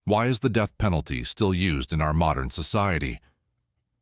Why is the death penalty still used in our modern society?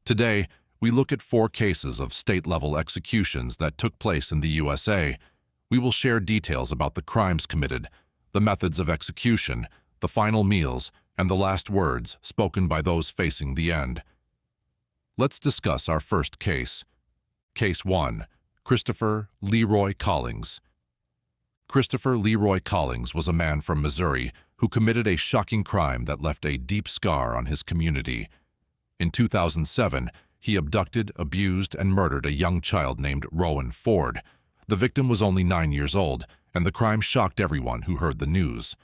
Today, we look at 4 cases of state-level executions that took place in the USA. We will share details about the crimes committed, the methods of execution, the final meals, and the last words spoken by those facing the end. Let's discuss our first case. Case 1. Christopher Leroy Collings. Christopher Leroy Collings was a man from Missouri who committed a shocking crime that left a deep scar on his community. In 2007, he abducted, abused, and murdered a young child named Rowan Ford. The victim was only 9 years old, and the crime shocked everyone who heard the news.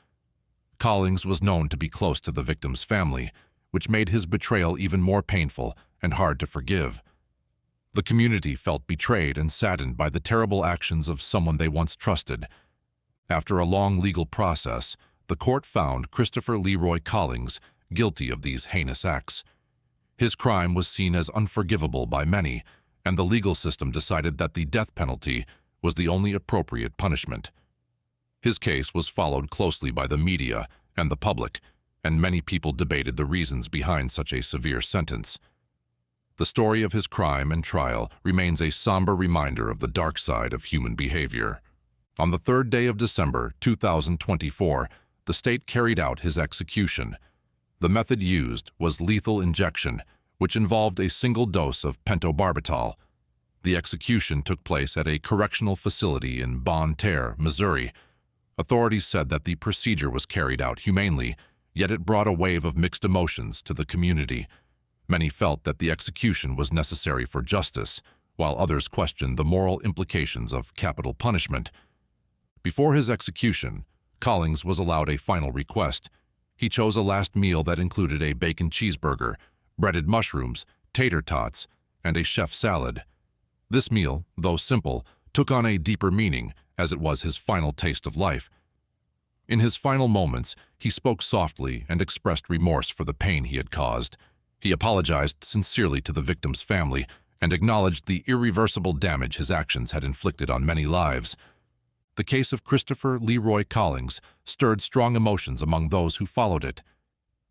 Collings was known to be close to the victim's family, which made his betrayal even more painful and hard to forgive. The community felt betrayed and saddened by the terrible actions of someone they once trusted. After a long legal process, the court found Christopher Leroy Collings guilty of these heinous acts. His crime was seen as unforgivable by many, and the legal system decided that the death penalty was the only appropriate punishment. His case was followed closely by the media and the public, and many people debated the reasons behind such a severe sentence. The story of his crime and trial remains a somber reminder of the dark side of human behavior. On the 3rd day of December 2024, the state carried out his execution. The method used was lethal injection, which involved a single dose of pentobarbital. The execution took place at a correctional facility in Bonne Terre, Missouri. Authorities said that the procedure was carried out humanely, yet it brought a wave of mixed emotions to the community. Many felt that the execution was necessary for justice, while others questioned the moral implications of capital punishment. Before his execution, Collings was allowed a final request. He chose a last meal that included a bacon cheeseburger, breaded mushrooms, tater tots, and a chef salad. This meal, though simple, took on a deeper meaning, as it was his final taste of life. In his final moments, he spoke softly and expressed remorse for the pain he had caused. He apologized sincerely to the victim's family and acknowledged the irreversible damage his actions had inflicted on many lives. The case of Christopher Leroy Collings stirred strong emotions among those who followed it.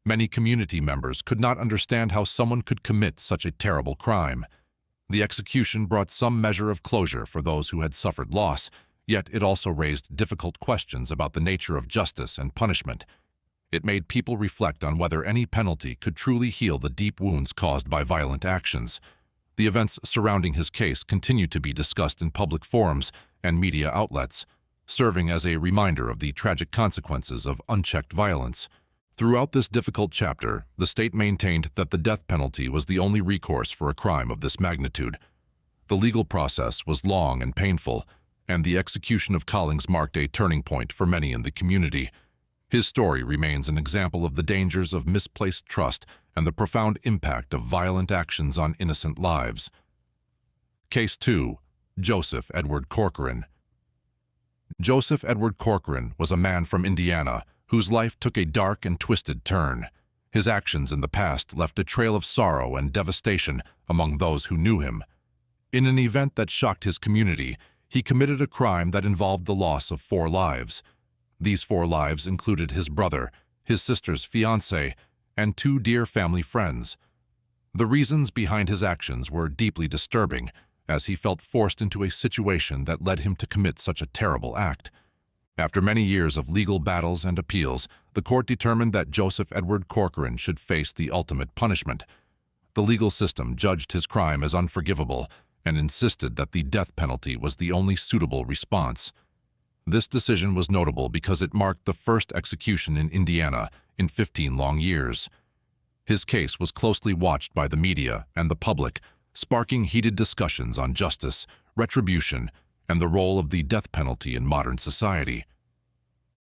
Many community members could not understand how someone could commit such a terrible crime. The execution brought some measure of closure for those who had suffered loss, yet it also raised difficult questions about the nature of justice and punishment. It made people reflect on whether any penalty could truly heal the deep wounds caused by violent actions. The events surrounding his case continue to be discussed in public forums and media outlets, serving as a reminder of the tragic consequences of unchecked violence. Throughout this difficult chapter, the state maintained that the death penalty was the only recourse for a crime of this magnitude. The legal process was long and painful, and the execution of Collings marked a turning point for many in the community. His story remains an example of the dangers of misplaced trust and the profound impact of violent actions on innocent lives. Case 2. Joseph Edward Corcoran. Joseph Edward Corcoran was a man from Indiana whose life took a dark and twisted turn. His actions in the past left a trail of sorrow and devastation among those who knew him. In an event that shocked his community, he committed a crime that involved the loss of 4 lives. These 4 lives included his brother, his sister's fiancé, and 2 dear family friends. The reasons behind his actions were deeply disturbing, as he felt forced into a situation that led him to commit such a terrible act. After many years of legal battles and appeals, the court determined that Joseph Edward Corcoran should face the ultimate punishment. The legal system judged his crime as unforgivable and insisted that the death penalty was the only suitable response. This decision was notable because it marked the first execution in Indiana in 15 long years. His case was closely watched by the media and the public, sparking heated discussions on justice, retribution, and the role of the death penalty in modern society.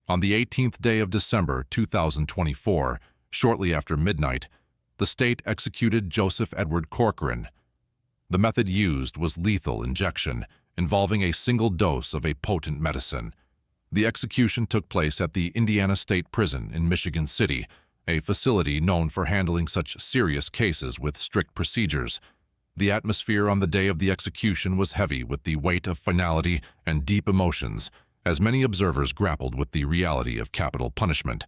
On the 18th day of December 2024, shortly after midnight, the state executed Joseph Edward Corcoran. The method used was lethal injection, involving a single dose of a potent medicine. The execution took place at the Indiana State Prison in Michigan City, a facility known for handling such serious cases with strict procedures. The atmosphere on the day of the execution was heavy with the weight of finality and deep emotions, as many observers grappled with the reality of capital punishment.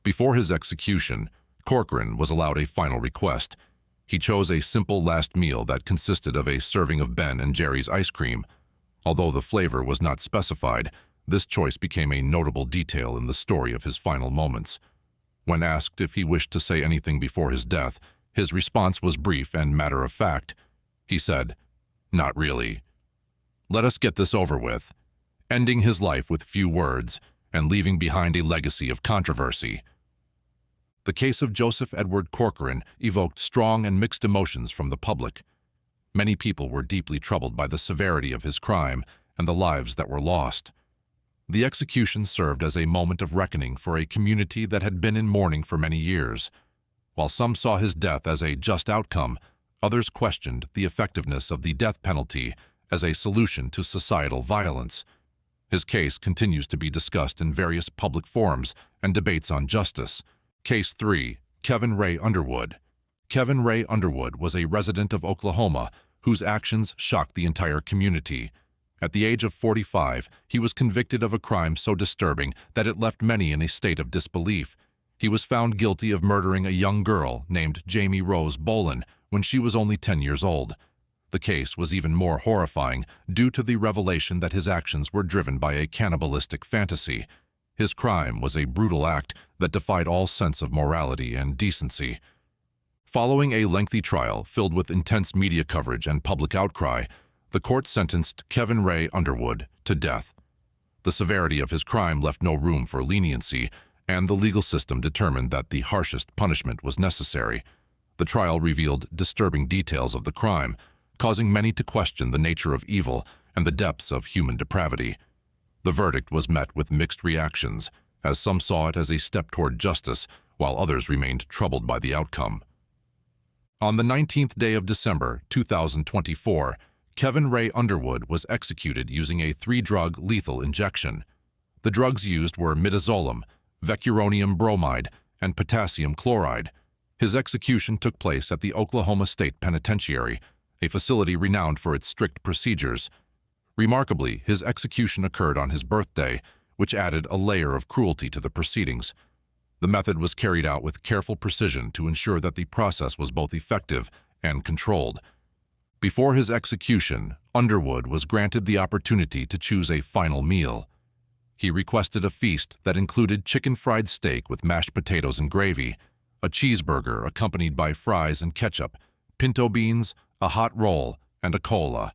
Before his execution, Corcoran was allowed a final request. He chose a simple last meal that consisted of a serving of Ben and Jerry's ice cream. Although the flavor was not specified, this choice became a notable detail in the story of his final moments. When asked if he wished to say anything before his death, his response was brief and matter-of-fact. He said, "Not really. Let us get this over with," ending his life with few words and leaving behind a legacy of controversy. The case of Joseph Edward Corcoran evoked strong and mixed emotions from the public. Many people were deeply troubled by the severity of his crime and the lives that were lost. The execution served as a moment of reckoning for a community that had been in mourning for many years. While some saw his death as a just outcome, others questioned the effectiveness of the death penalty as a solution to societal violence. His case continues to be discussed in various public forums and debates on justice. Case 3. Kevin Ray Underwood. Kevin Ray Underwood was a resident of Oklahoma whose actions shocked the entire community. At the age of 45, he was convicted of a crime so disturbing that it left many in a state of disbelief. He was found guilty of murdering a young girl named Jamie Rose Bolin when she was only 10 years old. The case was even more horrifying due to the revelation that his actions were driven by a cannibalistic fantasy. His crime was a brutal act that defied all sense of morality and decency. Following a lengthy trial filled with intense media coverage and public outcry, the court sentenced Kevin Ray Underwood to death. The severity of his crime left no room for leniency, and the legal system determined that the harshest punishment was necessary. The trial revealed disturbing details of the crime, causing many to question the nature of evil and the depths of human depravity. The verdict was met with mixed reactions, as some saw it as a step toward justice, while others remained troubled by the outcome. On the 19th day of December 2024, Kevin Ray Underwood was executed using a 3-drug lethal injection. The drugs used were midazolam, vecuronium bromide, and potassium chloride. His execution took place at the Oklahoma State Penitentiary, a facility renowned for its strict procedures. Remarkably, his execution occurred on his birthday, which added a layer of cruelty to the proceedings. The method was carried out with careful precision to ensure that the process was both effective and controlled. Before his execution, Underwood was granted the opportunity to choose a final meal. He requested a feast that included chicken fried steak with mashed potatoes and gravy, a cheeseburger accompanied by fries and ketchup, pinto beans, a hot roll, and a cola.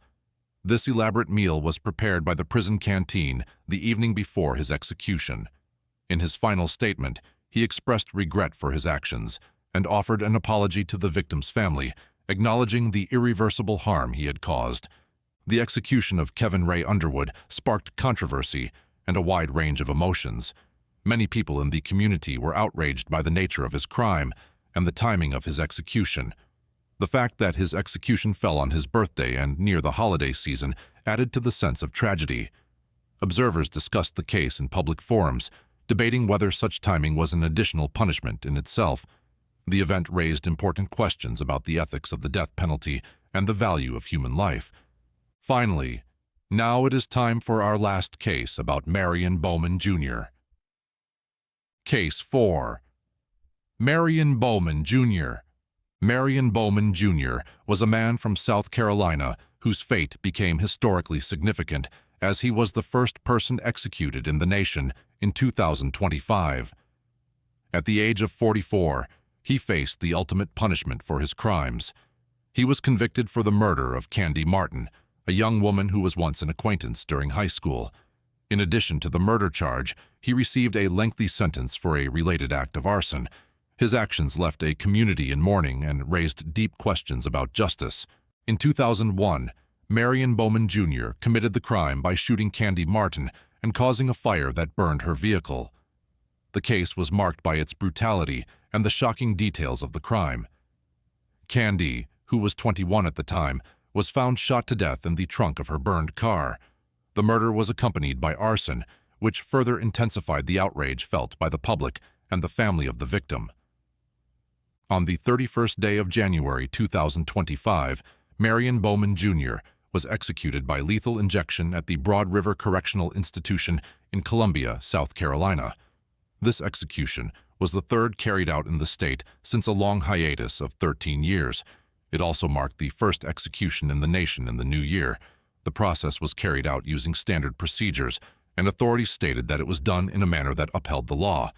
This elaborate meal was prepared by the prison canteen the evening before his execution. In his final statement, he expressed regret for his actions and offered an apology to the victim's family, acknowledging the irreversible harm he had caused. The execution of Kevin Ray Underwood sparked controversy and a wide range of emotions. Many people in the community were outraged by the nature of his crime and the timing of his execution. The fact that his execution fell on his birthday and near the holiday season added to the sense of tragedy. Observers discussed the case in public forums, debating whether such timing was an additional punishment in itself. The event raised important questions about the ethics of the death penalty and the value of human life. Finally, now it is time for our last case about Marion Bowman, Jr. Case 4. Marion Bowman, Jr. Marion Bowman, Jr. was a man from South Carolina whose fate became historically significant as he was the first person executed in the nation in 2025. At the age of 44, he faced the ultimate punishment for his crimes. He was convicted for the murder of Candy Martin, a young woman who was once an acquaintance during high school. In addition to the murder charge, he received a lengthy sentence for a related act of arson. His actions left a community in mourning and raised deep questions about justice. In 2001, Marion Bowman Jr. committed the crime by shooting Candy Martin and causing a fire that burned her vehicle. The case was marked by its brutality and the shocking details of the crime. Candy, who was 21 at the time, was found shot to death in the trunk of her burned car. The murder was accompanied by arson, which further intensified the outrage felt by the public and the family of the victim. On the 31st day of January 2025, Marion Bowman Jr. was executed by lethal injection at the Broad River Correctional Institution in Columbia, South Carolina. This execution was the third carried out in the state since a long hiatus of 13 years. It also marked the first execution in the nation in the new year. The process was carried out using standard procedures, and authorities stated that it was done in a manner that upheld the law.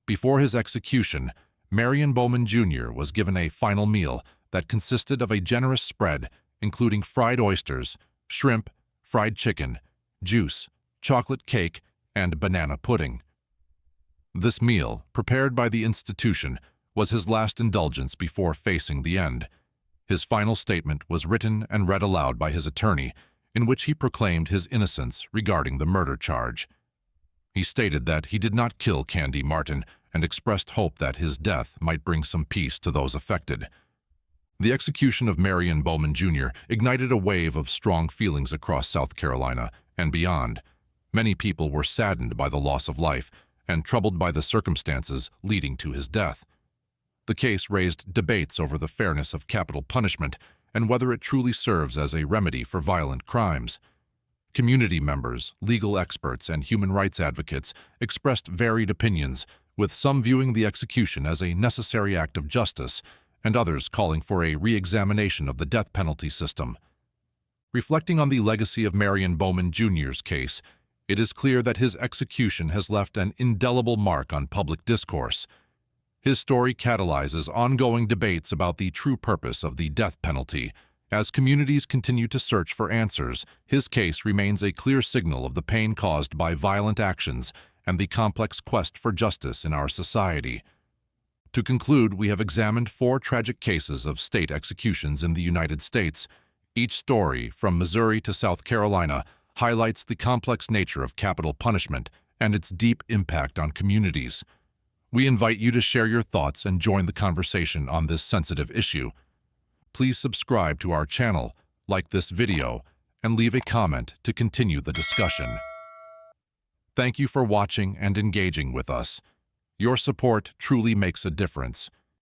Before his execution, Marion Bowman Jr. was given a final meal that consisted of a generous spread, including fried oysters, shrimp, fried chicken, juice, chocolate cake, and banana pudding. This meal, prepared by the institution, was his last indulgence before facing the end. His final statement was written and read aloud by his attorney, in which he proclaimed his innocence regarding the murder charge. He stated that he did not kill Candy Martin and expressed hope that his death might bring some peace to those affected. The execution of Marion Bowman Jr. ignited a wave of strong feelings across South Carolina and beyond. Many people were saddened by the loss of life and troubled by the circumstances leading to his death. The case raised debates over the fairness of capital punishment and whether it truly serves as a remedy for violent crimes. Community members, legal experts, and human rights advocates expressed varied opinions, with some viewing the execution as a necessary act of justice and others calling for a re-examination of the death penalty system. Reflecting on the legacy of Marion Bowman Jr.'s case, it is clear that his execution has left an indelible mark on public discourse. His story catalyzes ongoing debates about the true purpose of the death penalty. As communities continue to search for answers, his case remains a clear signal of the pain caused by violent actions and the complex quest for justice in our society. To conclude, we have examined 4 tragic cases of state executions in the United States. Each story, from Missouri to South Carolina, highlights the complex nature of capital punishment and its deep impact on communities. We invite you to share your thoughts and join the conversation on this sensitive issue. Please subscribe to our channel, like this video, and leave a comment to continue the discussion. Thank you for watching and engaging with us. Your support truly makes a difference.